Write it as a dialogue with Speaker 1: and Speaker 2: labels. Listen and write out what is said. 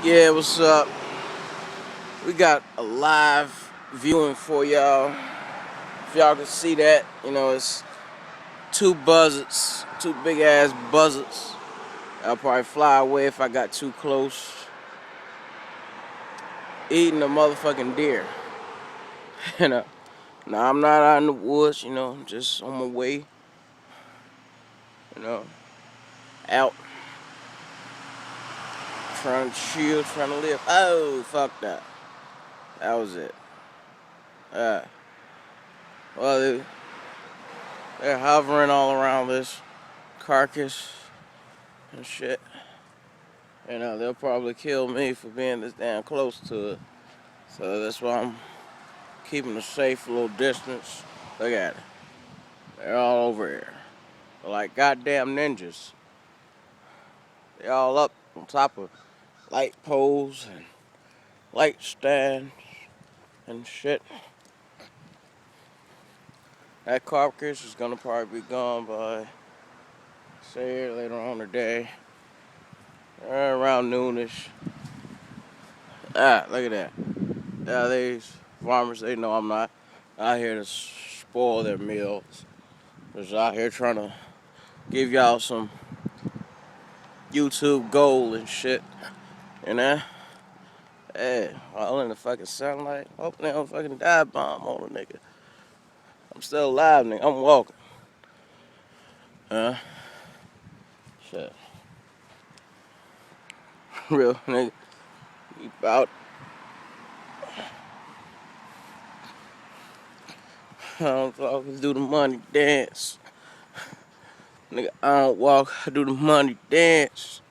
Speaker 1: Yeah, what's up? We got a live viewing for y'all. If y'all can see that, it's two buzzards, two big ass buzzards. I'll probably fly away if I got too close. Eating a motherfucking deer. you know. Now I'm not out in the woods, I'm just on my way, you know, out trying to chill, trying to live. Oh, fuck that. That was it. Uh, well, they're hovering all around this carcass and shit. They'll probably kill me for being this damn close to it. So that's why I'm keeping a safe little distance. Look at it. They're all over here. They're like goddamn ninjas. They're all up on top of light poles and light stands and shit. That carcass is gonna probably be gone by, say, later on today. Around noonish. Look at that. Yeah, these farmers, they know I'm not out here to spoil their meals. Just out here trying to give y'all some YouTube gold and shit. You know? Hey, all in the fucking sunlight. Hope they don't fucking dive bomb on a nigga. I'm still alive, nigga. I'm walking. Huh? Shit. Real nigga. You about. I don't walk, I do the money dance. Nigga, I don't walk, I do the money dance.